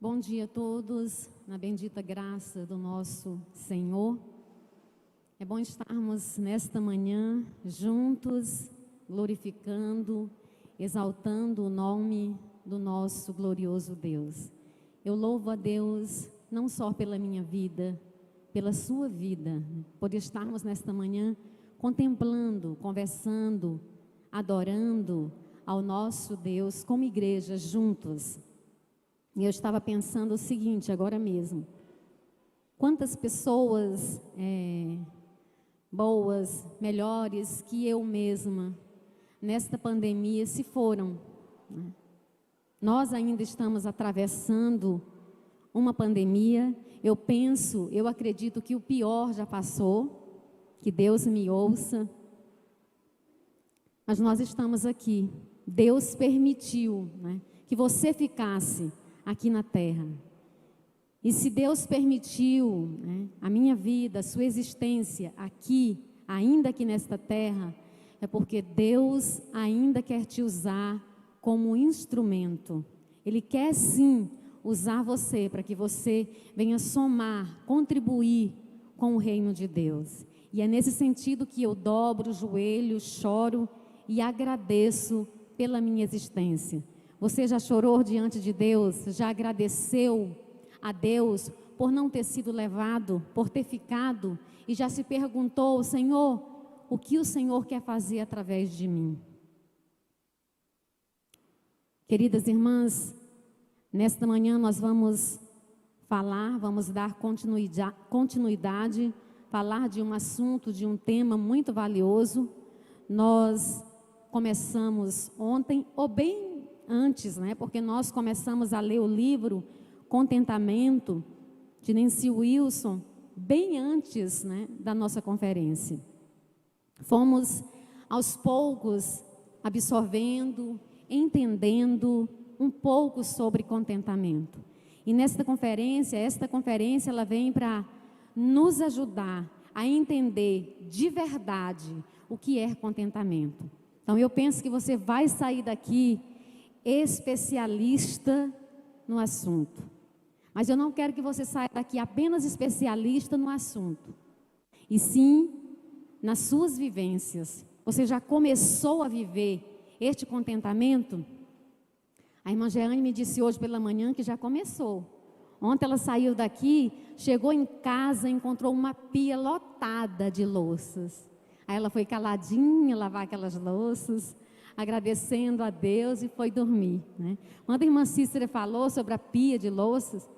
Bom dia a todos, na bendita graça do nosso Senhor. É bom estarmos nesta manhã juntos, glorificando, exaltando o nome do nosso glorioso Deus. Eu louvo a Deus não só pela minha vida, pela sua vida, por estarmos nesta manhã contemplando, conversando, adorando ao nosso Deus como igreja juntos. E eu estava pensando o seguinte, agora mesmo: quantas pessoas boas, melhores que eu mesma, nesta pandemia se foram, né? Nós ainda estamos atravessando uma pandemia. Eu acredito que o pior já passou, que Deus me ouça. Mas nós estamos aqui. Deus permitiu, né, que você ficasse aqui na terra. E se Deus permitiu, né, a minha vida, a sua existência aqui, ainda aqui nesta terra, é porque Deus ainda quer te usar como instrumento. Ele quer sim usar você para que você venha somar, contribuir com o reino de Deus. E é nesse sentido que eu dobro o joelho, choro e agradeço pela minha existência. Você já chorou diante de Deus? Já agradeceu a Deus por não ter sido levado, por ter ficado? E já se perguntou: Senhor, o que o Senhor quer fazer através de mim? Queridas irmãs, nesta manhã nós vamos dar continuidade, falar de um assunto, de um tema muito valioso. Nós começamos ontem, ou bem antes, né? Porque nós começamos a ler o livro Contentamento, de Nancy Wilson, bem antes, né, da nossa conferência. Fomos, aos poucos, absorvendo, entendendo um pouco sobre contentamento. E esta conferência ela vem para nos ajudar a entender de verdade o que é contentamento. Então, eu penso que você vai sair daqui especialista no assunto. Mas eu não quero que você saia daqui apenas especialista no assunto, e sim nas suas vivências. Você já começou a viver este contentamento? A irmã Jeane me disse hoje pela manhã que já começou. Ontem ela saiu daqui, chegou em casa, encontrou uma pia lotada de louças. Aí ela foi caladinha lavar aquelas louças, agradecendo a Deus, e foi dormir, né? Quando a irmã Cícera falou sobre a pia de louças,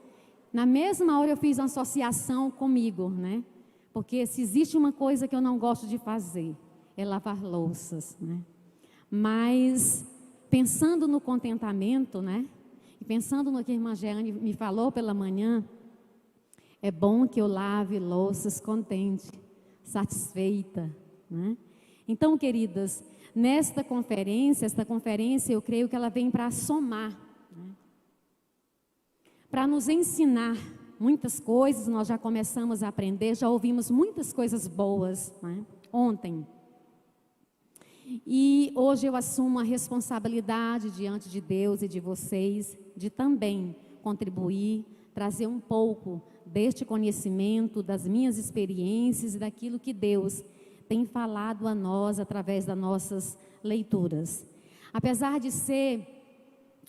na mesma hora eu fiz uma associação comigo, né? Porque se existe uma coisa que eu não gosto de fazer, é lavar louças, né? Mas pensando no contentamento, né? E pensando no que a irmã Jeane me falou pela manhã, é bom que eu lave louças contente, satisfeita, né? Então, queridas, esta conferência, eu creio que ela vem para somar, né? Para nos ensinar muitas coisas. Nós já começamos a aprender, já ouvimos muitas coisas boas, né, ontem. E hoje eu assumo a responsabilidade diante de Deus e de vocês, de também contribuir, trazer um pouco deste conhecimento, das minhas experiências e daquilo que Deus tem falado a nós através das nossas leituras. Apesar de ser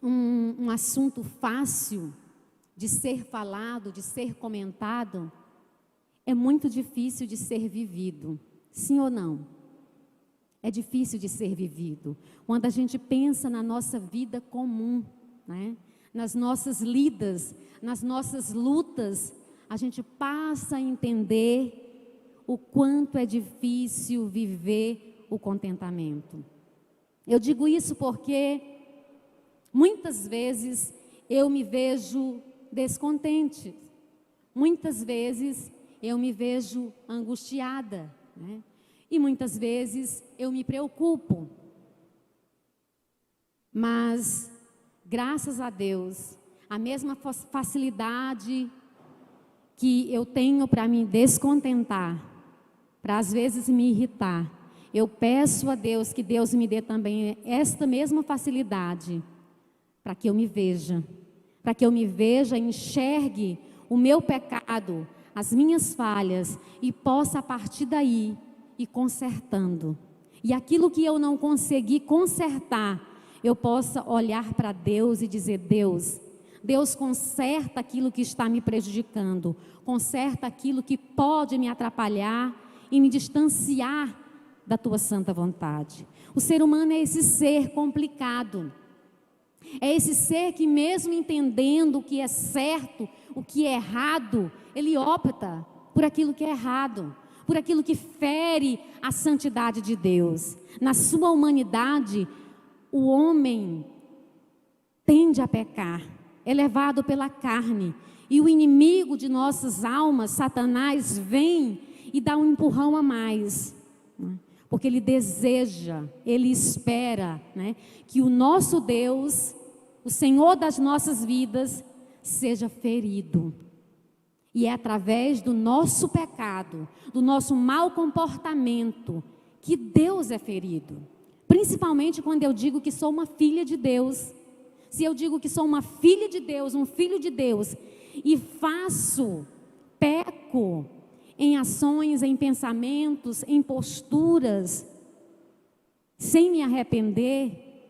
um assunto fácil de ser falado, de ser comentado, é muito difícil de ser vivido. Sim ou não? É difícil de ser vivido. Quando a gente pensa na nossa vida comum, né, nas nossas lidas, nas nossas lutas, a gente passa a entender o quanto é difícil viver o contentamento. Eu digo isso porque muitas vezes eu me vejo descontente, muitas vezes eu me vejo angustiada, né? E muitas vezes eu me preocupo. Mas, graças a Deus, a mesma facilidade que eu tenho para me descontentar, para às vezes me irritar, eu peço a Deus que Deus me dê também esta mesma facilidade, para que eu me veja para que eu me veja, enxergue o meu pecado, as minhas falhas, e possa a partir daí ir consertando. E aquilo que eu não consegui consertar, eu possa olhar para Deus e dizer: Deus, conserta aquilo que está me prejudicando, conserta aquilo que pode me atrapalhar e me distanciar da tua santa vontade. O ser humano é esse ser complicado, é esse ser que, mesmo entendendo o que é certo, o que é errado, ele opta por aquilo que é errado, por aquilo que fere a santidade de Deus. Na sua humanidade, o homem tende a pecar, é levado pela carne, e o inimigo de nossas almas, Satanás, vem e dá um empurrão a mais, né? Porque ele deseja, ele espera, né, que o nosso Deus, o Senhor das nossas vidas, seja ferido. E é através do nosso pecado, do nosso mau comportamento, que Deus é ferido. Principalmente quando eu digo que sou uma filha de Deus. Se eu digo que sou uma filha de Deus, um filho de Deus, e peco em ações, em pensamentos, em posturas, sem me arrepender,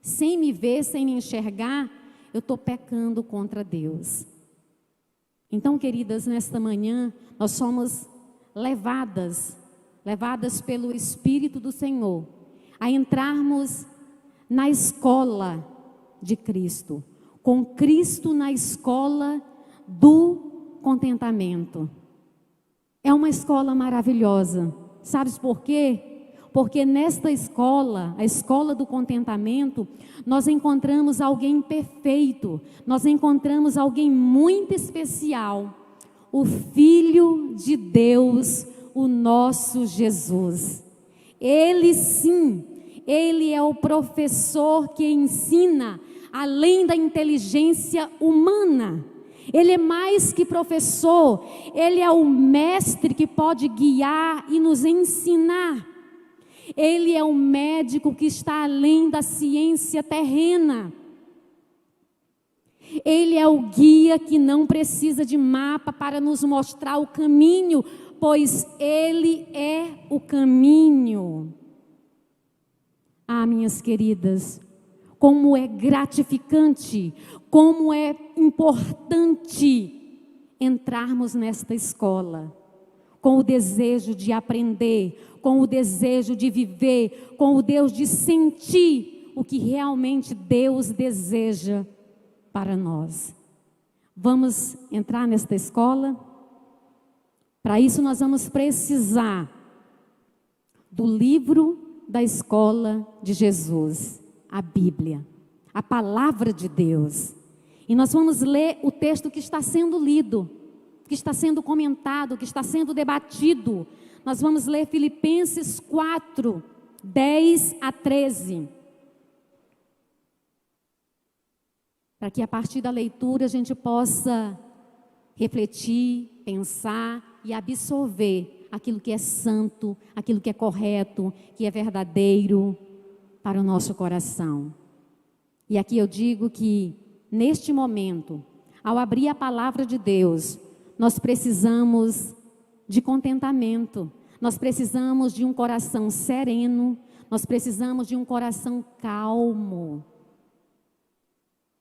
sem me ver, sem me enxergar, eu estou pecando contra Deus. Então, queridas, nesta manhã, nós somos levadas pelo Espírito do Senhor, a entrarmos na escola de Cristo, com Cristo na escola do contentamento. É uma escola maravilhosa. Sabes por quê? Porque nesta escola, a escola do contentamento, nós encontramos alguém perfeito, nós encontramos alguém muito especial, o Filho de Deus, o nosso Jesus. Ele sim, ele é o professor que ensina além da inteligência humana. Ele é mais que professor, ele é o mestre que pode guiar e nos ensinar. Ele é o médico que está além da ciência terrena. Ele é o guia que não precisa de mapa para nos mostrar o caminho, pois ele é o caminho. Ah, minhas queridas, como é gratificante, como é importante entrarmos nesta escola, com o desejo de aprender, com o desejo de viver, com o Deus de sentir o que realmente Deus deseja para nós. Vamos entrar nesta escola? Para isso nós vamos precisar do livro da escola de Jesus, a Bíblia, a palavra de Deus. E nós vamos ler o texto que está sendo lido, que está sendo comentado, que está sendo debatido. Nós vamos ler Filipenses 4, 10 a 13. Para que a partir da leitura a gente possa refletir, pensar e absorver aquilo que é santo, aquilo que é correto, que é verdadeiro para o nosso coração. E aqui eu digo que, neste momento, ao abrir a palavra de Deus, nós precisamos de contentamento, nós precisamos de um coração sereno, nós precisamos de um coração calmo,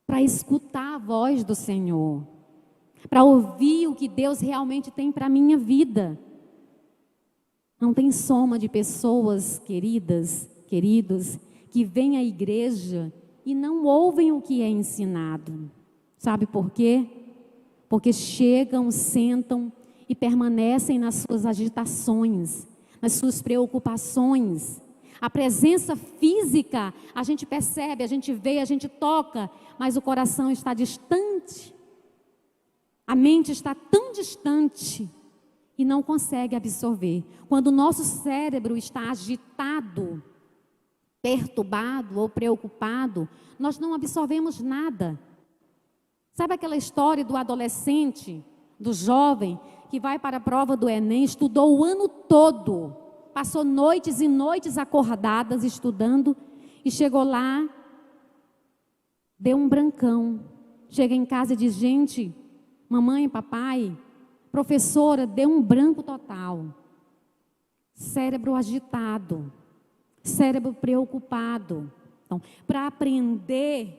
para escutar a voz do Senhor, para ouvir o que Deus realmente tem para a minha vida. Não tem soma de pessoas queridas, queridos, que vêm à igreja e não ouvem o que é ensinado. Sabe por quê? Porque chegam, sentam e permanecem nas suas agitações, nas suas preocupações. A presença física, a gente percebe, a gente vê, a gente toca, mas o coração está distante. A mente está tão distante e não consegue absorver. Quando o nosso cérebro está agitado, perturbado ou preocupado, nós não absorvemos nada. Sabe aquela história do adolescente, do jovem, que vai para a prova do Enem, estudou o ano todo, passou noites e noites acordadas estudando, e chegou lá, deu um brancão, chega em casa e diz: gente, mamãe, papai, professora, deu um branco total. Cérebro agitado, cérebro preocupado. Então, para aprender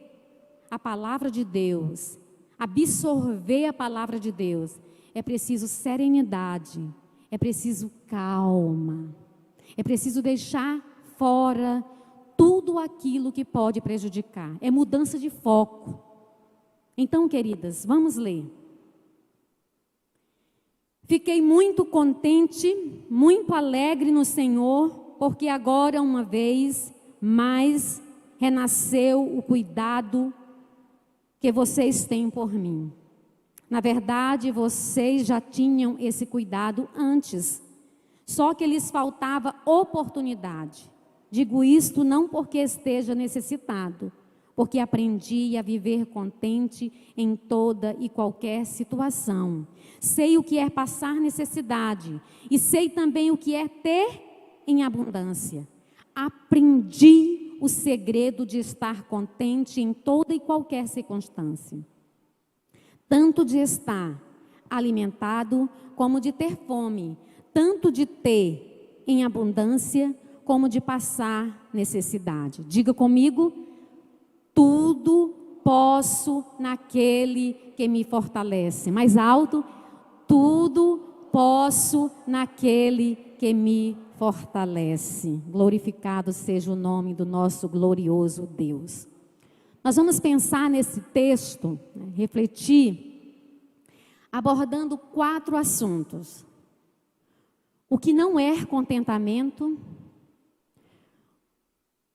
a palavra de Deus, absorver a palavra de Deus, é preciso serenidade, é preciso calma, é preciso deixar fora tudo aquilo que pode prejudicar. É mudança de foco. Então, queridas, vamos ler. Fiquei muito contente, muito alegre no Senhor, porque agora, uma vez mais, renasceu o cuidado que vocês têm por mim. Na verdade, vocês já tinham esse cuidado antes, só que lhes faltava oportunidade. Digo isto não porque esteja necessitado, porque aprendi a viver contente em toda e qualquer situação. Sei o que é passar necessidade e sei também o que é ter em abundância. Aprendi o segredo de estar contente em toda e qualquer circunstância. Tanto de estar alimentado como de ter fome, tanto de ter em abundância como de passar necessidade. Diga comigo: tudo posso naquele que me fortalece. Mais alto: tudo posso naquele que me fortalece. Glorificado seja o nome do nosso glorioso Deus. Nós vamos pensar nesse texto, refletir, abordando 4 assuntos. O que não é contentamento,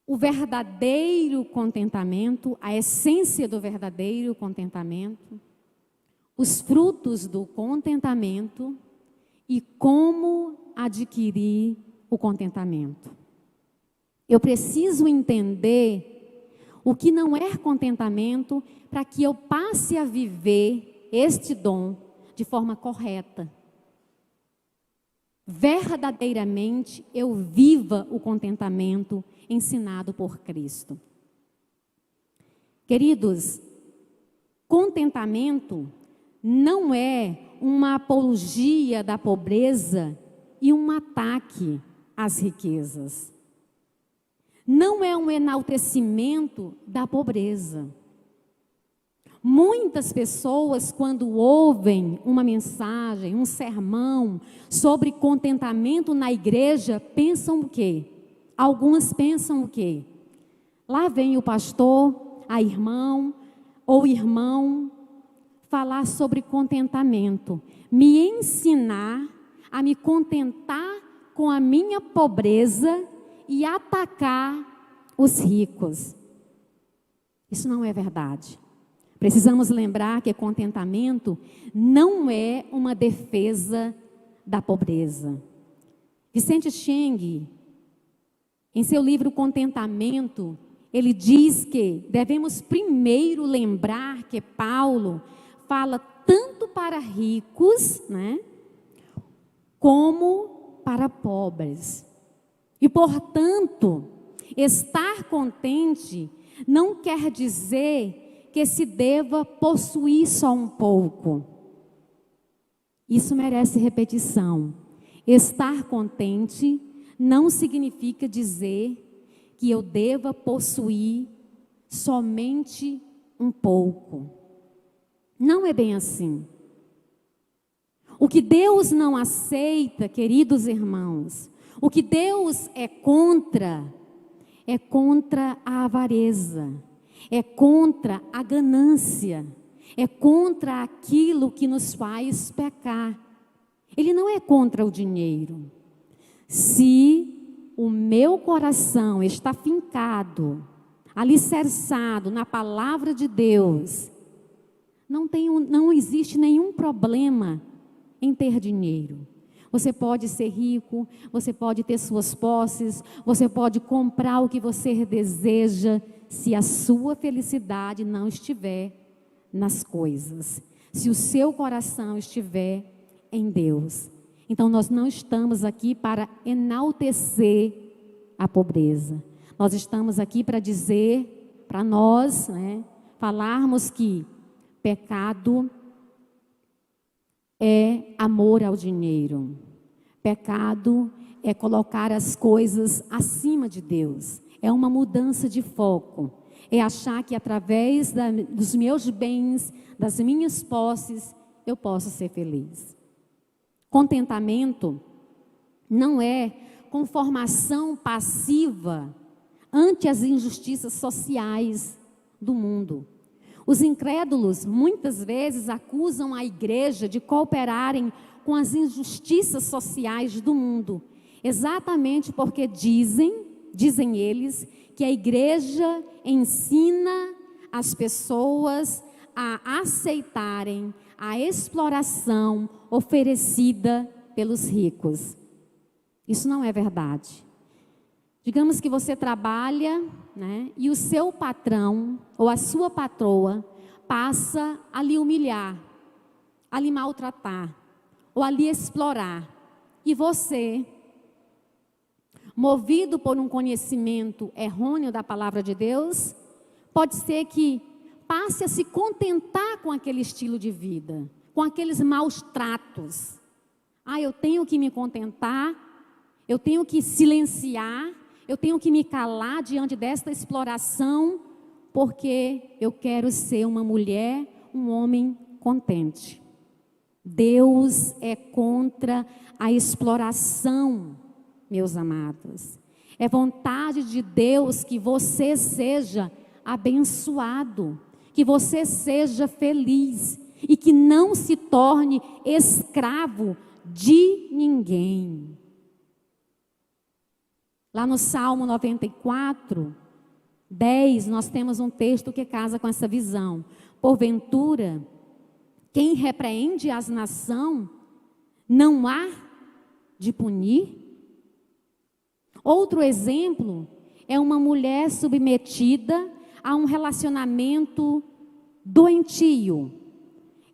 o verdadeiro contentamento, a essência do verdadeiro contentamento, os frutos do contentamento e como adquirir o contentamento. Eu preciso entender o que não é contentamento para que eu passe a viver este dom de forma correta. Verdadeiramente eu viva o contentamento ensinado por Cristo. Queridos, contentamento não é uma apologia da pobreza e um ataque às riquezas. Não é um enaltecimento da pobreza. Muitas pessoas, quando ouvem uma mensagem, um sermão sobre contentamento na igreja, pensam o quê? Algumas pensam o quê? Lá vem o pastor, a irmã ou irmão falar sobre contentamento, me ensinar a me contentar com a minha pobreza e atacar os ricos. Isso não é verdade. Precisamos lembrar que contentamento não é uma defesa da pobreza. Vicente Cheng, em seu livro Contentamento, ele diz que devemos primeiro lembrar que Paulo fala tanto para ricos, né, como para pobres. E, portanto, estar contente não quer dizer que se deva possuir só um pouco. Isso merece repetição. Estar contente não significa dizer que eu deva possuir somente um pouco. Não é bem assim. O que Deus não aceita, queridos irmãos, o que Deus é contra a avareza, é contra a ganância, é contra aquilo que nos faz pecar. Ele não é contra o dinheiro. Se o meu coração está fincado, alicerçado na palavra de Deus, não existe nenhum problema em ter dinheiro. Você pode ser rico, você pode ter suas posses, você pode comprar o que você deseja, se a sua felicidade não estiver nas coisas, se o seu coração estiver em Deus. Então nós não estamos aqui para enaltecer a pobreza. Nós estamos aqui para dizer, para nós, falarmos que Pecado é amor ao dinheiro. Pecado é colocar as coisas acima de Deus. É uma mudança de foco. É achar que através dos meus bens, das minhas posses, eu posso ser feliz. Contentamento não é conformação passiva ante as injustiças sociais do mundo. Os incrédulos muitas vezes acusam a igreja de cooperarem com as injustiças sociais do mundo, exatamente porque dizem eles, que a igreja ensina as pessoas a aceitarem a exploração oferecida pelos ricos. Isso não é verdade. Digamos que você trabalha, né, e o seu patrão ou a sua patroa passa a lhe humilhar, a lhe maltratar ou a lhe explorar. E você, movido por um conhecimento errôneo da palavra de Deus, pode ser que passe a se contentar com aquele estilo de vida, com aqueles maus tratos. Eu tenho que me contentar, eu tenho que silenciar, eu tenho que me calar diante desta exploração, porque eu quero ser uma mulher, um homem contente. Deus é contra a exploração, meus amados. É vontade de Deus que você seja abençoado, que você seja feliz e que não se torne escravo de ninguém. Lá no Salmo 94, 10, nós temos um texto que casa com essa visão. Porventura, quem repreende as nações, não há de punir? Outro exemplo é uma mulher submetida a um relacionamento doentio.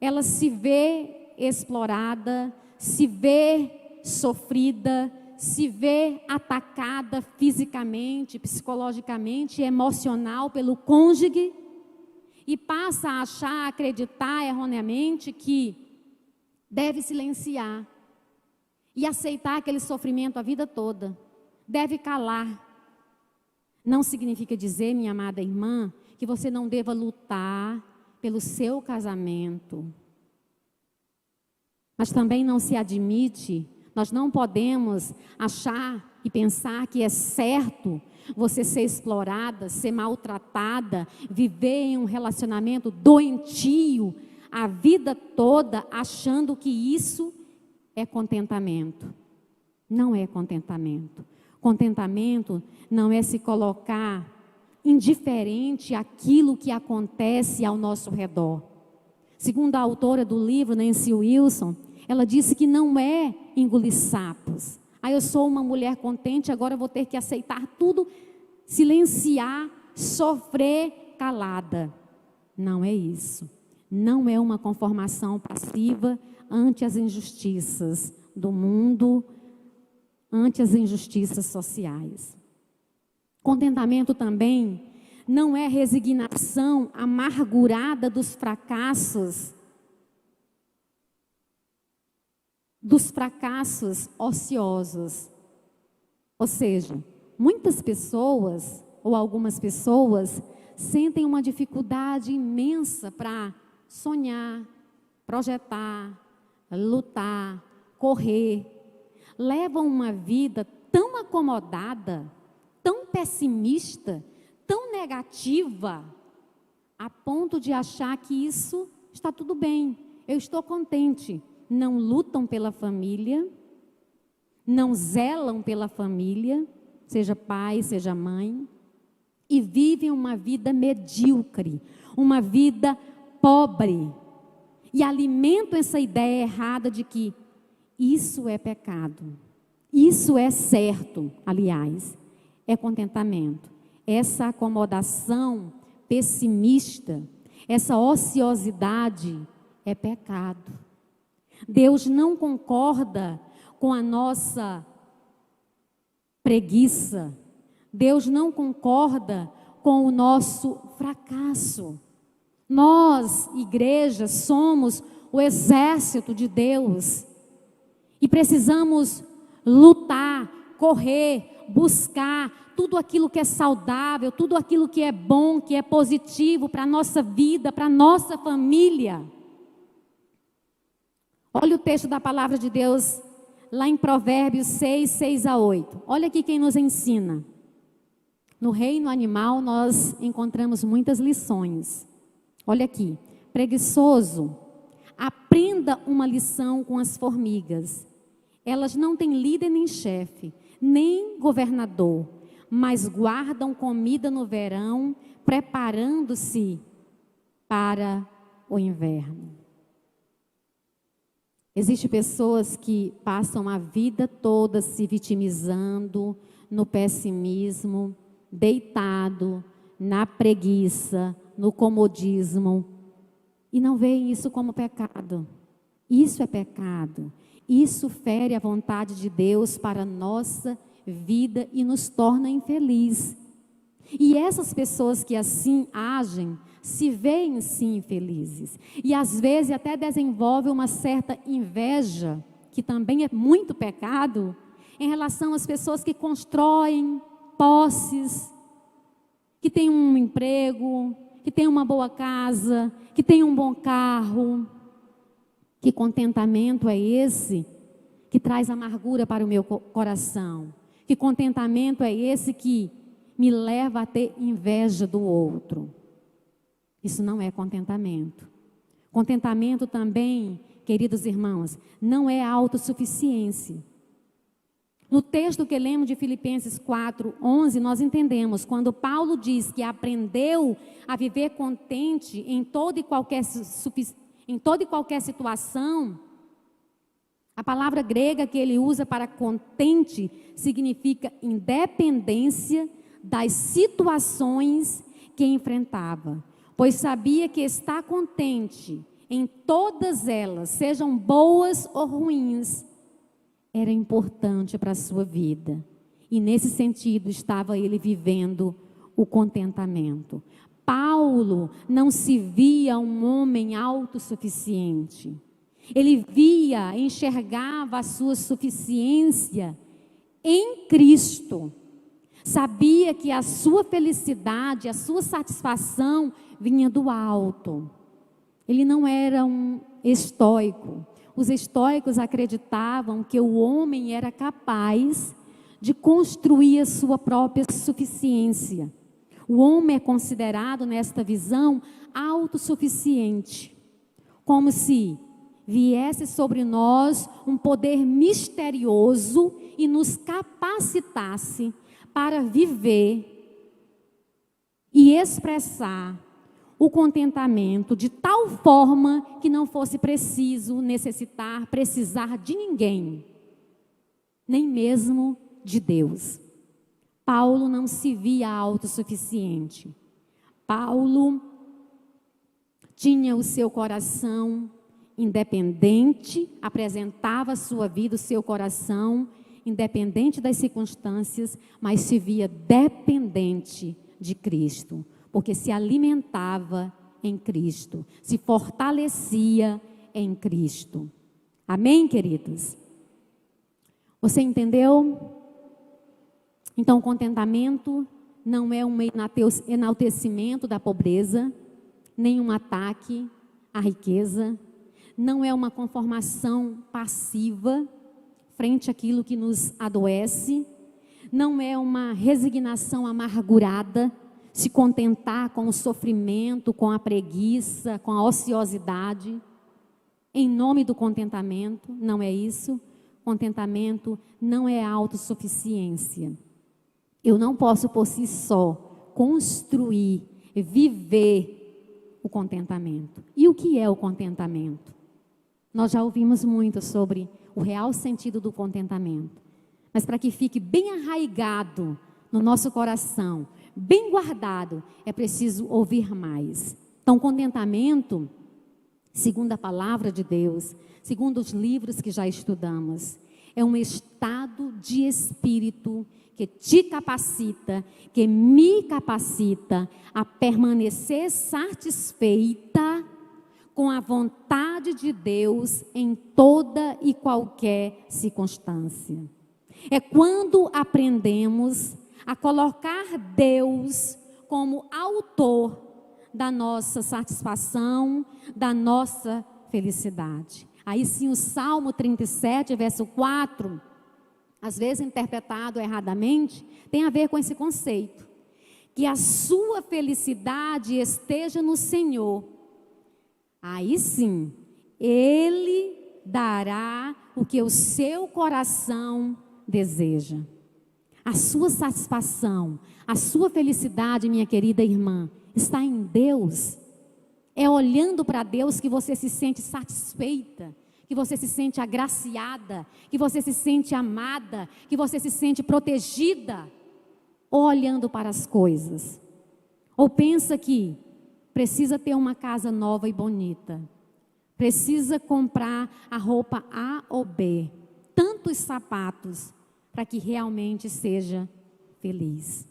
Ela se vê explorada, se vê sofrida, se vê atacada fisicamente, psicologicamente, emocional pelo cônjuge e passa a achar, acreditar erroneamente que deve silenciar e aceitar aquele sofrimento a vida toda, deve calar. Não significa dizer, minha amada irmã, que você não deva lutar pelo seu casamento. Mas também não se admite, nós não podemos achar e pensar que é certo você ser explorada, ser maltratada, viver em um relacionamento doentio a vida toda, achando que isso é contentamento. Não é contentamento. Contentamento não é se colocar indiferente àquilo que acontece ao nosso redor. Segundo a autora do livro, Nancy Wilson, ela disse que não é engolir sapos. Eu sou uma mulher contente, agora eu vou ter que aceitar tudo, silenciar, sofrer calada. Não é isso. Não é uma conformação passiva ante as injustiças do mundo, ante as injustiças sociais. Contentamento também não é resignação amargurada dos fracassos ociosos. Ou seja, muitas pessoas, ou algumas pessoas, sentem uma dificuldade imensa para sonhar, projetar, lutar, correr. Levam uma vida tão acomodada, tão pessimista, tão negativa, a ponto de achar que isso está tudo bem, eu estou contente. Não lutam pela família, não zelam pela família, seja pai, seja mãe, e vivem uma vida medíocre, uma vida pobre, e alimentam essa ideia errada de que isso é pecado, isso é certo, aliás, é contentamento. Essa acomodação pessimista, essa ociosidade é pecado. Deus não concorda com a nossa preguiça. Deus não concorda com o nosso fracasso. Nós, igreja, somos o exército de Deus. E precisamos lutar, correr, buscar tudo aquilo que é saudável, tudo aquilo que é bom, que é positivo para a nossa vida, para a nossa família. Olha o texto da palavra de Deus, lá em Provérbios 6, 6 a 8. Olha aqui quem nos ensina. No reino animal nós encontramos muitas lições. Olha aqui, preguiçoso, aprenda uma lição com as formigas. Elas não têm líder nem chefe, nem governador, mas guardam comida no verão, preparando-se para o inverno. Existem pessoas que passam a vida toda se vitimizando, no pessimismo, deitado, na preguiça, no comodismo, e não veem isso como pecado. Isso é pecado. Isso fere a vontade de Deus para a nossa vida e nos torna infelizes. E essas pessoas que assim agem, se veem sim infelizes. E às vezes até desenvolvem uma certa inveja, que também é muito pecado, em relação às pessoas que constroem posses, que têm um emprego, que têm uma boa casa, que têm um bom carro. Que contentamento é esse que traz amargura para o meu coração? Que contentamento é esse que me leva a ter inveja do outro? Isso não é contentamento. Contentamento também, queridos irmãos, não é autossuficiência. No texto que lemos de Filipenses 4, 11, nós entendemos, quando Paulo diz que aprendeu a viver contente em toda e qualquer situação, a palavra grega que ele usa para contente significa independência das situações que enfrentava, pois sabia que estar contente em todas elas, sejam boas ou ruins, era importante para a sua vida. E nesse sentido estava ele vivendo o contentamento. Paulo não se via um homem autossuficiente. Ele enxergava a sua suficiência em Cristo. Sabia que a sua felicidade, a sua satisfação vinha do alto. Ele não era um estoico. Os estoicos acreditavam que o homem era capaz de construir a sua própria suficiência. O homem é considerado, nesta visão, autossuficiente, como se viesse sobre nós um poder misterioso e nos capacitasse para viver e expressar o contentamento de tal forma que não fosse preciso precisar de ninguém, nem mesmo de Deus. Paulo não se via autossuficiente. Paulo tinha o seu coração independente, apresentava a sua vida, o seu coração independente das circunstâncias, mas se via dependente de Cristo, porque se alimentava em Cristo, se fortalecia em Cristo. Amém, queridos? Você entendeu? Então, o contentamento não é um enaltecimento da pobreza, nem um ataque à riqueza, não é uma conformação passiva frente àquilo que nos adoece, não é uma resignação amargurada, se contentar com o sofrimento, com a preguiça, com a ociosidade, em nome do contentamento. Não é isso. Contentamento não é autossuficiência. Eu não posso por si só construir, viver o contentamento. E o que é o contentamento? Nós já ouvimos muito sobre o real sentido do contentamento, mas para que fique bem arraigado no nosso coração, bem guardado, é preciso ouvir mais. Então, contentamento, segundo a palavra de Deus, segundo os livros que já estudamos, é um estado de espírito que te capacita, que me capacita a permanecer satisfeita com a vontade de Deus em toda e qualquer circunstância. É quando aprendemos a colocar Deus como autor da nossa satisfação, da nossa felicidade. Aí sim, o Salmo 37, verso 4, às vezes interpretado erradamente, tem a ver com esse conceito. Que a sua felicidade esteja no Senhor. Aí sim, Ele dará o que o seu coração deseja. A sua satisfação, a sua felicidade, minha querida irmã, está em Deus. É olhando para Deus que você se sente satisfeita, que você se sente agraciada, que você se sente amada, que você se sente protegida. Ou olhando para as coisas. Ou pensa que precisa ter uma casa nova e bonita. Precisa comprar a roupa A ou B. Tantos sapatos para que realmente seja feliz.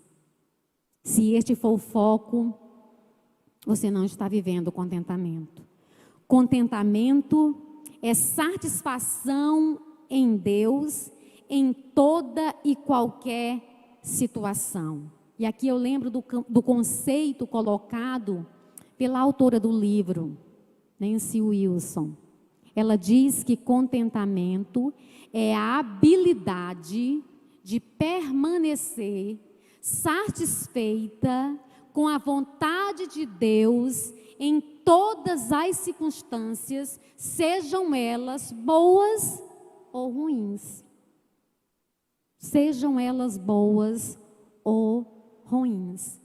Se este for o foco, você não está vivendo contentamento. Contentamento é satisfação em Deus em toda e qualquer situação. E aqui eu lembro do conceito colocado pela autora do livro, Nancy Wilson. Ela diz que contentamento é a habilidade de permanecer satisfeita com a vontade de Deus em todas as circunstâncias, sejam elas boas ou ruins. Sejam elas boas ou ruins.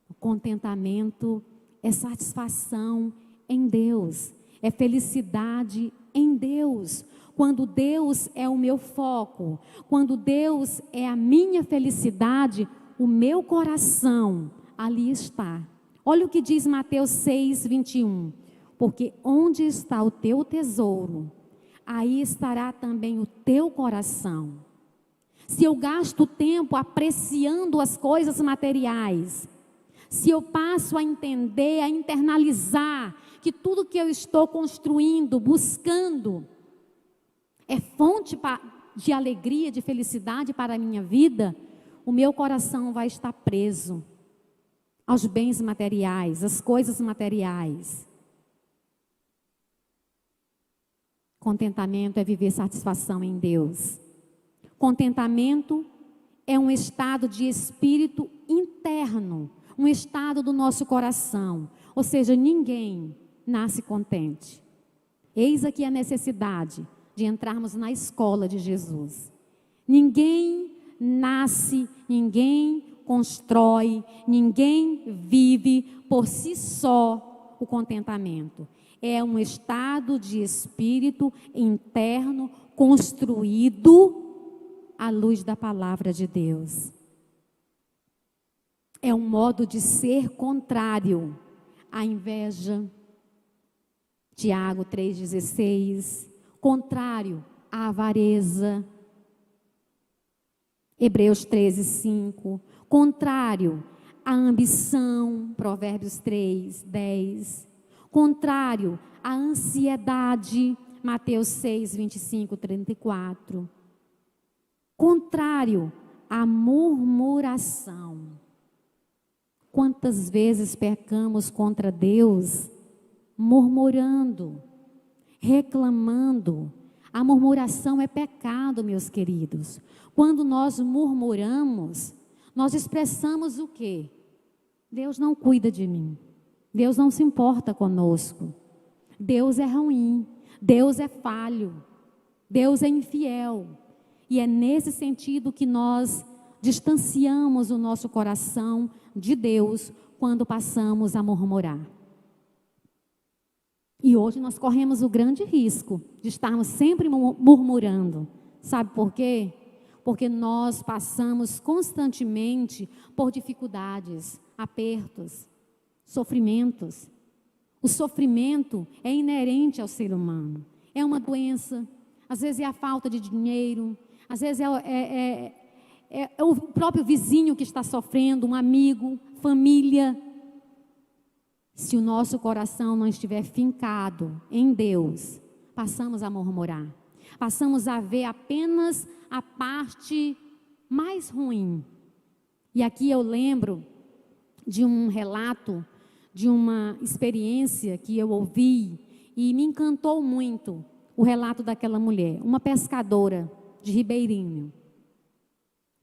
O contentamento é satisfação em Deus, é felicidade em Deus. Quando Deus é o meu foco, quando Deus é a minha felicidade, o meu coração ali está. Olha o que diz Mateus 6, 21. Porque onde está o teu tesouro, aí estará também o teu coração. Se eu gasto tempo apreciando as coisas materiais, se eu passo a entender, a internalizar que tudo que eu estou construindo, buscando, é fonte de alegria, de felicidade para a minha vida, o meu coração vai estar preso aos bens materiais, às coisas materiais. Contentamento é viver satisfação em Deus. Contentamento é um estado de espírito interno, um estado do nosso coração. Ou seja, ninguém nasce contente. Eis aqui a necessidade de entrarmos na escola de Jesus. Ninguém nasce, ninguém constrói, ninguém vive por si só o contentamento. É um estado de espírito interno construído à luz da palavra de Deus. É um modo de ser contrário à inveja. Tiago 3,16. Contrário à avareza. Hebreus 13:5. Contrário à ambição. Provérbios 3:10. Contrário à ansiedade. Mateus 6:25-34. Contrário à murmuração. Quantas vezes pecamos contra Deus murmurando, reclamando? A murmuração é pecado, meus queridos. Quando nós murmuramos, nós expressamos o quê? Deus não cuida de mim. Deus não se importa conosco. Deus é ruim. Deus é falho. Deus é infiel. E é nesse sentido que nós distanciamos o nosso coração de Deus quando passamos a murmurar. E hoje nós corremos o grande risco de estarmos sempre murmurando. Sabe por quê? Porque nós passamos constantemente por dificuldades, apertos, sofrimentos. O sofrimento é inerente ao ser humano. É uma doença. às vezes é a falta de dinheiro, às vezes é o próprio vizinho que está sofrendo, um amigo, família. Se o nosso coração não estiver fincado em Deus, passamos a murmurar, passamos a ver apenas a parte mais ruim. E aqui eu lembro de um relato, de uma experiência que eu ouvi e me encantou muito, o relato daquela mulher, uma pescadora de Ribeirinho.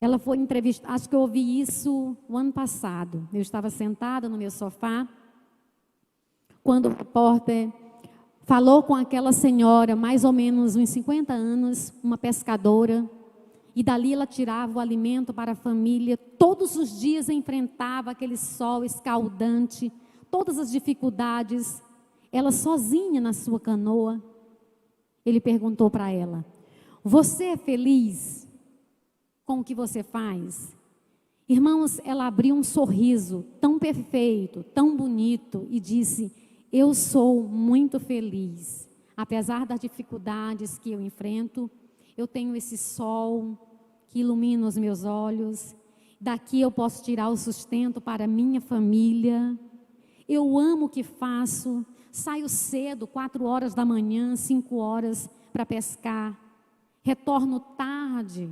Ela foi entrevistada, acho que eu ouvi isso o ano passado. Eu estava sentada no meu sofá, quando o repórter falou com aquela senhora, mais ou menos uns 50 anos, uma pescadora, e dali ela tirava o alimento para a família, todos os dias enfrentava aquele sol escaldante, todas as dificuldades, ela sozinha na sua canoa. Ele perguntou para ela: você é feliz com o que você faz? Irmãos, ela abriu um sorriso tão perfeito, tão bonito e disse: eu sou muito feliz, apesar das dificuldades que eu enfrento, eu tenho esse sol que ilumina os meus olhos, daqui eu posso tirar o sustento para a minha família, eu amo o que faço, saio cedo, 4 horas da manhã, 5 horas para pescar, retorno tarde,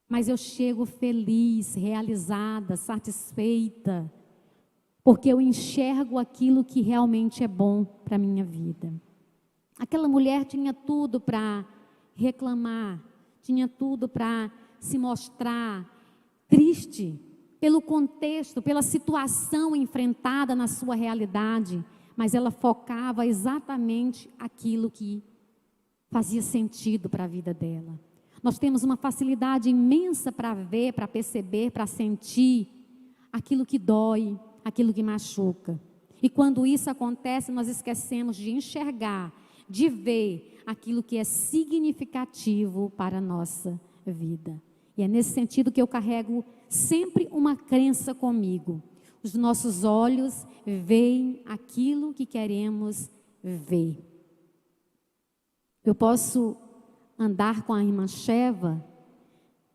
mas eu chego feliz, realizada, satisfeita, porque eu enxergo aquilo que realmente é bom para a minha vida. Aquela mulher tinha tudo para reclamar, tinha tudo para se mostrar triste, pelo contexto, pela situação enfrentada na sua realidade, mas ela focava exatamente aquilo que fazia sentido para a vida dela. Nós temos uma facilidade imensa para ver, para perceber, para sentir aquilo que dói, aquilo que machuca. E quando isso acontece, nós esquecemos de enxergar, de ver aquilo que é significativo para a nossa vida. E é nesse sentido que eu carrego sempre uma crença comigo. Os nossos olhos veem aquilo que queremos ver. Eu posso andar com a irmã Sheva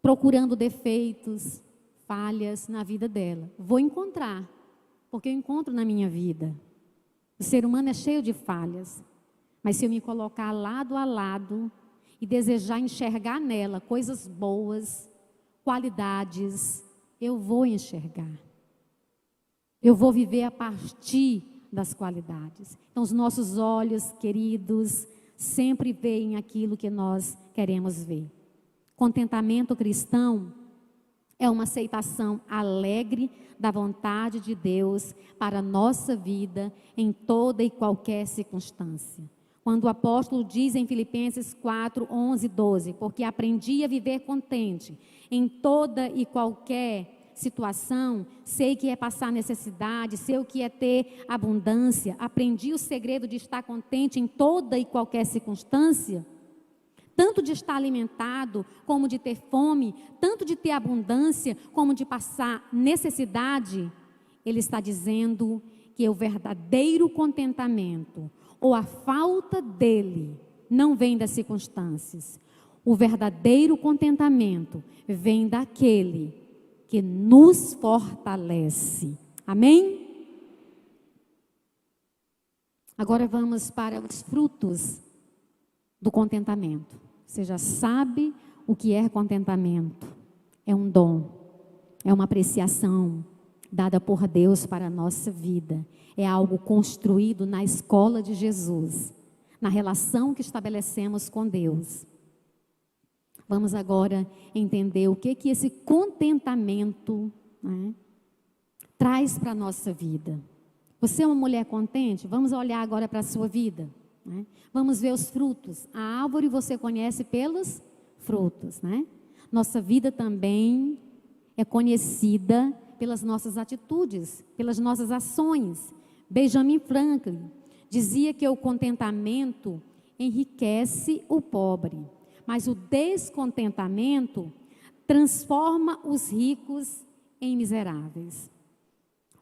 procurando defeitos, falhas na vida dela. Vou encontrar, porque eu encontro na minha vida. O ser humano é cheio de falhas, mas se eu me colocar lado a lado e desejar enxergar nela coisas boas, qualidades, eu vou enxergar. Eu vou viver a partir das qualidades. Então, os nossos olhos, queridos, sempre veem aquilo que nós queremos ver. Contentamento cristão é uma aceitação alegre da vontade de Deus para a nossa vida em toda e qualquer circunstância. Quando o apóstolo diz em Filipenses 4, 11 e 12, porque aprendi a viver contente em toda e qualquer situação, sei que é passar necessidade, sei o que é ter abundância, aprendi o segredo de estar contente em toda e qualquer circunstância, tanto de estar alimentado, como de ter fome, tanto de ter abundância, como de passar necessidade. Ele está dizendo que o verdadeiro contentamento, ou a falta dele, não vem das circunstâncias. O verdadeiro contentamento vem daquele que nos fortalece. Amém? Agora vamos para os frutos do contentamento. Você já sabe o que é contentamento. É um dom, é uma apreciação dada por Deus para a nossa vida. É algo construído na escola de Jesus, na relação que estabelecemos com Deus. Vamos agora entender o que esse contentamento, né, traz para a nossa vida. Você é uma mulher contente? Vamos olhar agora para a sua vida, né? Vamos ver os frutos. A árvore você conhece pelos frutos, né? Nossa vida também é conhecida pelas nossas atitudes, pelas nossas ações. Benjamin Franklin dizia que o contentamento enriquece o pobre, mas o descontentamento transforma os ricos em miseráveis.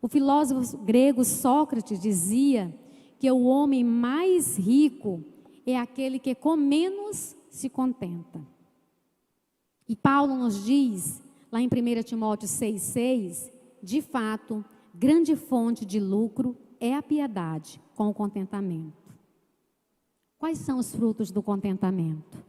O filósofo grego Sócrates dizia que o homem mais rico, é aquele que com menos se contenta. E Paulo nos diz, lá em 1 Timóteo 6,6, de fato, grande fonte de lucro é a piedade com o contentamento. Quais são os frutos do contentamento?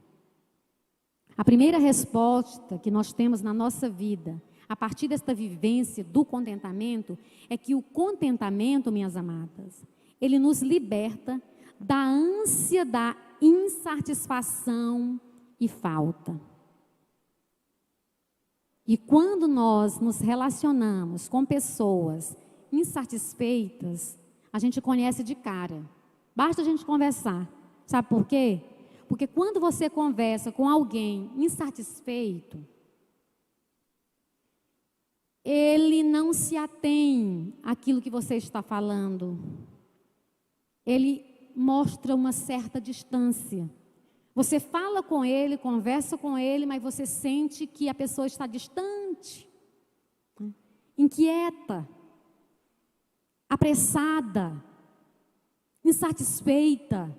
A primeira resposta que nós temos na nossa vida, a partir desta vivência do contentamento, é que o contentamento, minhas amadas, ele nos liberta da ânsia da insatisfação e falta. E quando nós nos relacionamos com pessoas insatisfeitas, a gente conhece de cara. Basta a gente conversar. Sabe por quê? Porque quando você conversa com alguém insatisfeito, ele não se atém àquilo que você está falando. Ele mostra uma certa distância. Você fala com ele, conversa com ele, mas você sente que a pessoa está distante, inquieta, apressada, insatisfeita,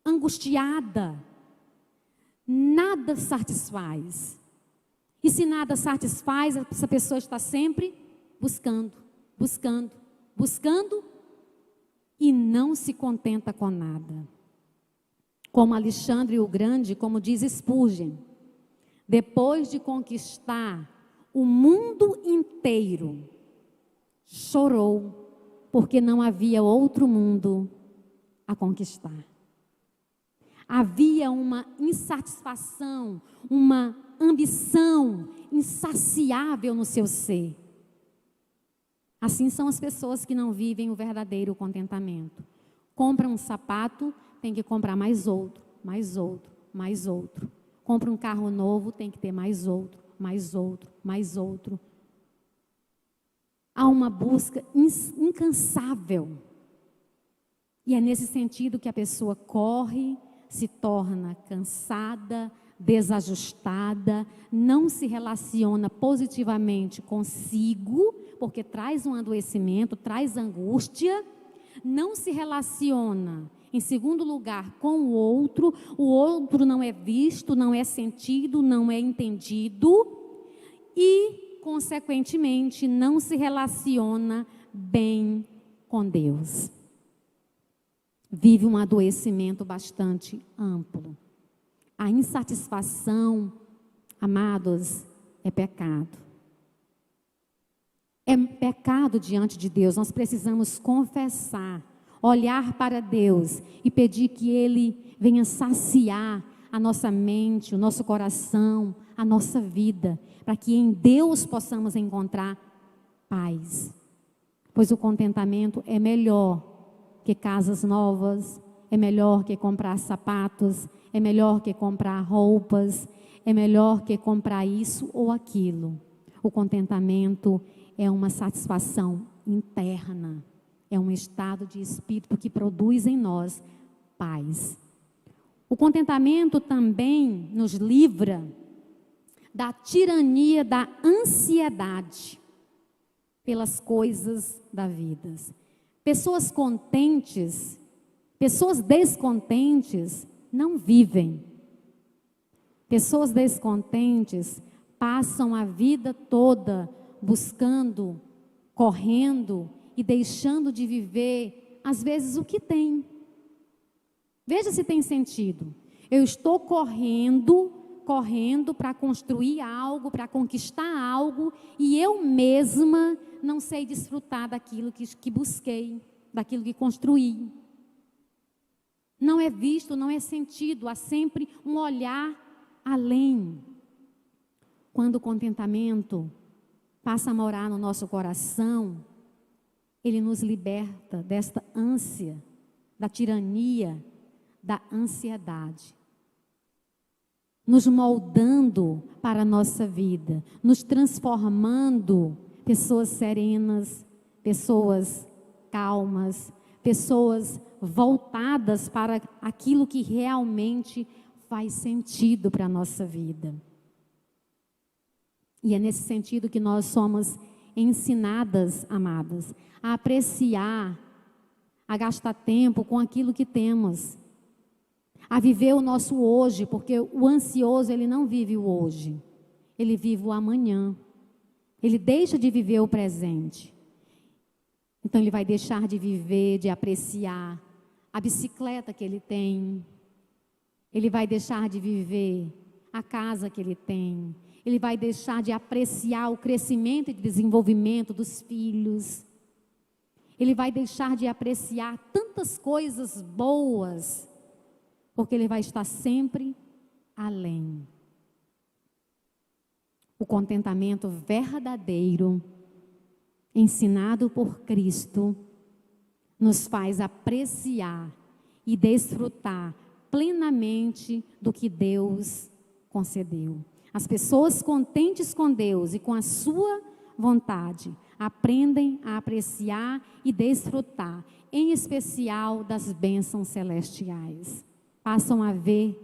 angustiada. Nada satisfaz. E se nada satisfaz, essa pessoa está sempre buscando, buscando, buscando e não se contenta com nada. Como Alexandre o Grande, como diz Spurgeon, depois de conquistar o mundo inteiro, chorou, porque não havia outro mundo a conquistar. Havia uma insatisfação, uma ambição insaciável no seu ser. Assim são as pessoas que não vivem o verdadeiro contentamento. Compram um sapato, tem que comprar mais outro, mais outro, mais outro. Compra um carro novo, tem que ter mais outro, mais outro, mais outro. Há uma busca incansável. E é nesse sentido que a pessoa corre, se torna cansada, desajustada, não se relaciona positivamente consigo, porque traz um adoecimento, traz angústia, não se relaciona, em segundo lugar, com o outro não é visto, não é sentido, não é entendido e, consequentemente, não se relaciona bem com Deus. Vive um adoecimento bastante amplo. A insatisfação, amados, é pecado. É pecado diante de Deus. Nós precisamos confessar, olhar para Deus e pedir que Ele venha saciar a nossa mente, o nosso coração, a nossa vida, para que em Deus possamos encontrar paz. Pois o contentamento é melhor que casas novas, é melhor que comprar sapatos, é melhor que comprar roupas, é melhor que comprar isso ou aquilo. O contentamento é uma satisfação interna, é um estado de espírito que produz em nós paz. O contentamento também nos livra da tirania da ansiedade pelas coisas da vida. Pessoas contentes, pessoas descontentes não vivem. Pessoas descontentes passam a vida toda buscando, correndo e deixando de viver, às vezes, o que tem. Veja se tem sentido. Eu estou correndo para construir algo, para conquistar algo, e eu mesma não sei desfrutar daquilo que busquei, daquilo que construí. Não é visto, não é sentido, há sempre um olhar além. Quando o contentamento passa a morar no nosso coração, ele nos liberta desta ânsia, da tirania, da ansiedade, nos moldando para a nossa vida, nos transformando pessoas serenas, pessoas calmas, pessoas voltadas para aquilo que realmente faz sentido para a nossa vida. E é nesse sentido que nós somos ensinadas, amadas, a apreciar a gastar tempo com aquilo que temos, a viver o nosso hoje, porque o ansioso, ele não vive o hoje, ele vive o amanhã, ele deixa de viver o presente. Então ele vai deixar de viver, de apreciar a bicicleta que ele tem, ele vai deixar de viver a casa que ele tem, ele vai deixar de apreciar o crescimento e desenvolvimento dos filhos, ele vai deixar de apreciar tantas coisas boas, porque ele vai estar sempre além. O contentamento verdadeiro, ensinado por Cristo, nos faz apreciar e desfrutar plenamente do que Deus concedeu. As pessoas contentes com Deus e com a sua vontade aprendem a apreciar e desfrutar, em especial das bênçãos celestiais. Passam a ver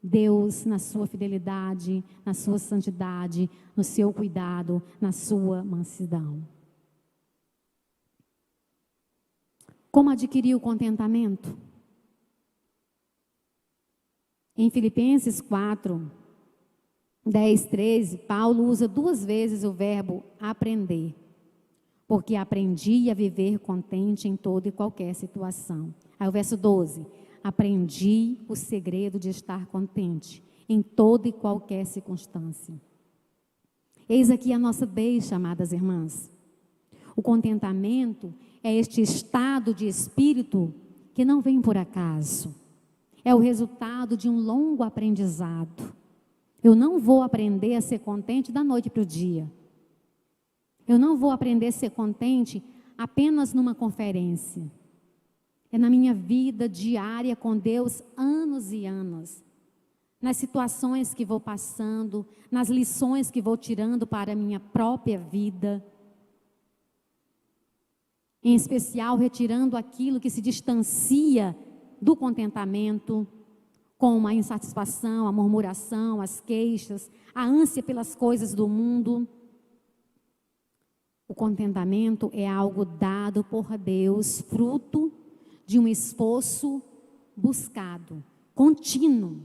Deus na sua fidelidade, na sua santidade, no seu cuidado, na sua mansidão. Como adquirir o contentamento? Em Filipenses 4, 10, 13, Paulo usa 2 vezes o verbo aprender. Porque aprendi a viver contente em toda e qualquer situação. Aí o verso 12, aprendi o segredo de estar contente em toda e qualquer circunstância. Eis aqui a nossa deixa, amadas irmãs. O contentamento é este estado de espírito que não vem por acaso. É o resultado de um longo aprendizado. Eu não vou aprender a ser contente da noite para o dia. Eu não vou aprender a ser contente apenas numa conferência. É na minha vida diária com Deus, anos e anos. Nas situações que vou passando, nas lições que vou tirando para a minha própria vida. Em especial, retirando aquilo que se distancia do contentamento, como a insatisfação, a murmuração, as queixas, a ânsia pelas coisas do mundo. O contentamento é algo dado por Deus, fruto de um esforço buscado, contínuo.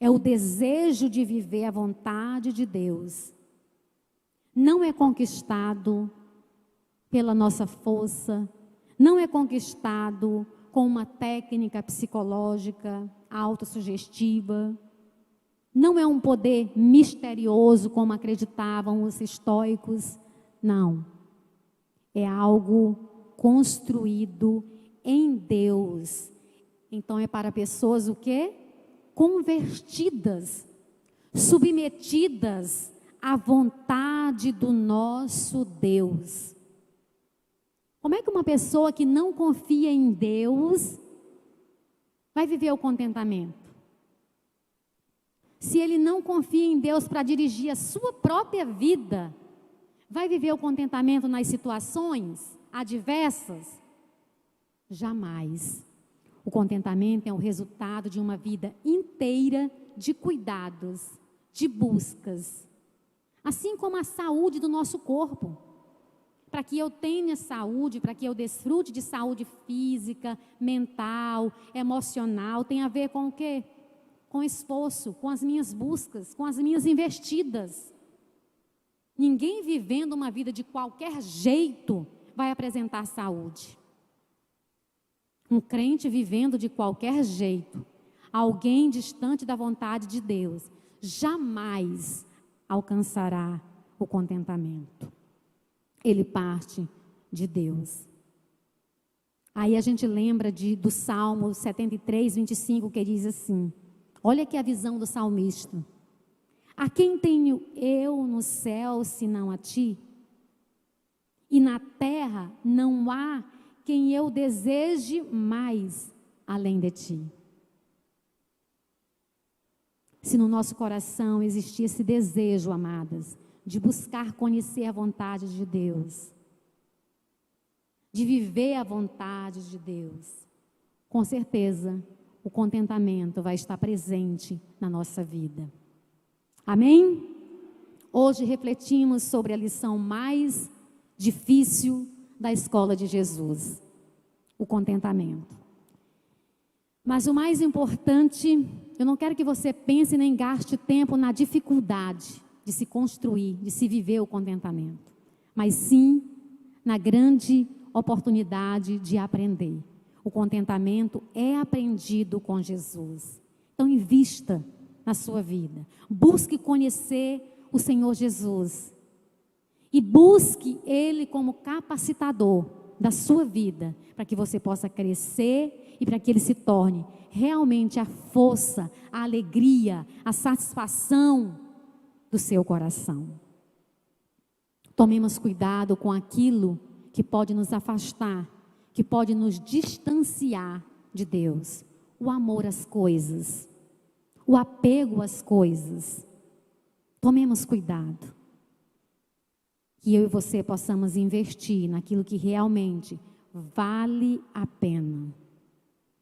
É o desejo de viver a vontade de Deus. Não é conquistado pela nossa força, não é conquistado com uma técnica psicológica autossugestiva, não é um poder misterioso como acreditavam os estoicos. Não, é algo construído em Deus. Então é para pessoas o quê? Convertidas, submetidas à vontade do nosso Deus. Como é que uma pessoa que não confia em Deus vai viver o contentamento? Se ele não confia em Deus para dirigir a sua própria vida, vai viver o contentamento nas situações adversas? Jamais. O contentamento é o resultado de uma vida inteira de cuidados, de buscas. Assim como a saúde do nosso corpo. Para que eu tenha saúde, para que eu desfrute de saúde física, mental, emocional, tem a ver com o quê? Com esforço, com as minhas buscas, com as minhas investidas. Ninguém vivendo uma vida de qualquer jeito vai apresentar saúde. Um crente vivendo de qualquer jeito, alguém distante da vontade de Deus, jamais alcançará o contentamento. Ele parte de Deus. Aí a gente lembra do Salmo 73, 25, que diz assim, olha aqui a visão do salmista. A quem tenho eu no céu, senão a ti? E na terra não há quem eu deseje mais além de ti. Se no nosso coração existir esse desejo, amadas, de buscar conhecer a vontade de Deus, de viver a vontade de Deus, com certeza o contentamento vai estar presente na nossa vida. Amém? Hoje refletimos sobre a lição mais difícil da escola de Jesus. o contentamento. Mas o mais importante, eu não quero que você pense nem gaste tempo na dificuldade de se construir, de se viver o contentamento, mas sim na grande oportunidade de aprender. O contentamento é aprendido com Jesus. Então, invista na sua vida. Busque conhecer o Senhor Jesus. E busque Ele como capacitador da sua vida, para que você possa crescer e para que Ele se torne realmente a força, a alegria, a satisfação do seu coração. Tomemos cuidado com aquilo que pode nos afastar, que pode nos distanciar de Deus. O amor às coisas, o apego às coisas. Tomemos cuidado. Que eu e você possamos investir naquilo que realmente vale a pena.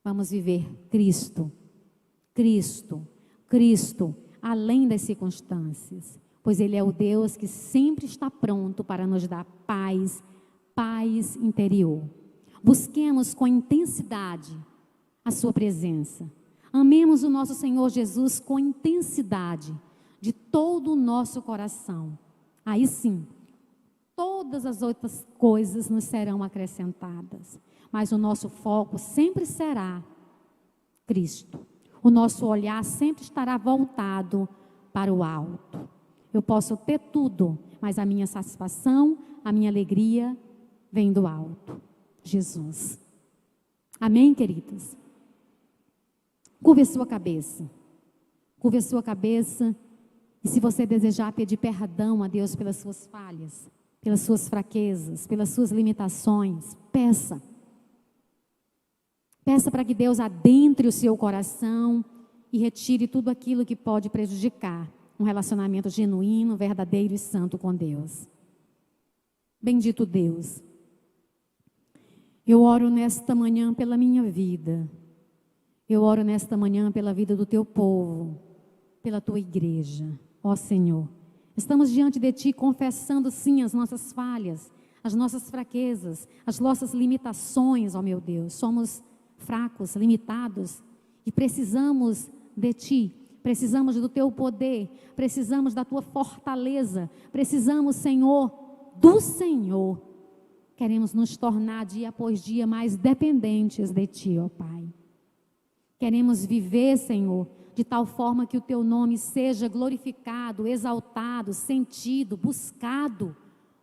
Vamos viver Cristo, Cristo, Cristo, além das circunstâncias. Pois Ele é o Deus que sempre está pronto para nos dar paz, paz interior. Busquemos com intensidade a sua presença. Amemos o nosso Senhor Jesus com intensidade, de todo o nosso coração. Aí sim, todas as outras coisas nos serão acrescentadas. Mas o nosso foco sempre será Cristo. O nosso olhar sempre estará voltado para o alto. Eu posso ter tudo, mas a minha satisfação, a minha alegria vem do alto. Jesus. Amém, queridos? Curve a sua cabeça. Curve a sua cabeça. E se você desejar pedir perdão a Deus pelas suas falhas, pelas suas fraquezas, pelas suas limitações, peça. Peça para que Deus adentre o seu coração e retire tudo aquilo que pode prejudicar um relacionamento genuíno, verdadeiro e santo com Deus. Bendito Deus. Eu oro nesta manhã pela minha vida. Eu oro nesta manhã pela vida do teu povo, pela tua igreja. Ó Senhor, estamos diante de Ti confessando sim as nossas falhas, as nossas fraquezas, as nossas limitações, ó meu Deus. Somos fracos, limitados e precisamos de Ti, precisamos do Teu poder, precisamos da Tua fortaleza, precisamos, Senhor, do Senhor. Queremos nos tornar dia após dia mais dependentes de Ti, ó Pai. Queremos viver, Senhor, de tal forma que o Teu nome seja glorificado, exaltado, sentido, buscado.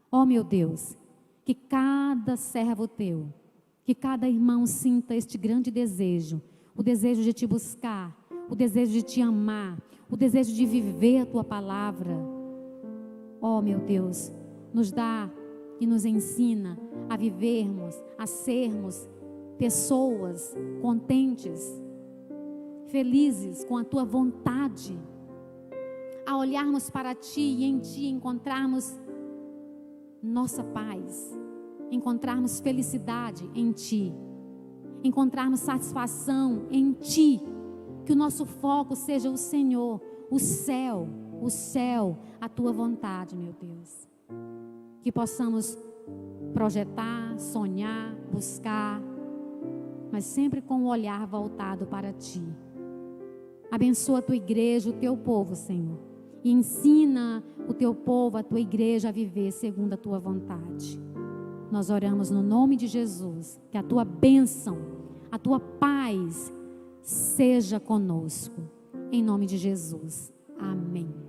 Ó meu Deus, que cada servo Teu, que cada irmão sinta este grande desejo, o desejo de Te buscar, o desejo de Te amar, o desejo de viver a Tua palavra. Ó meu Deus, nos dá e nos ensina a vivermos, a sermos pessoas contentes, felizes com a Tua vontade, a olharmos para Ti e em Ti encontrarmos nossa paz, encontrarmos felicidade em Ti, encontrarmos satisfação em Ti, que o nosso foco seja o Senhor, o céu, a Tua vontade, meu Deus. Que possamos projetar, sonhar, buscar, mas sempre com o olhar voltado para Ti. Abençoa a Tua igreja, o Teu povo, Senhor, e ensina o Teu povo, a Tua igreja a viver segundo a Tua vontade. Nós oramos no nome de Jesus, que a Tua bênção, a Tua paz seja conosco, em nome de Jesus. Amém.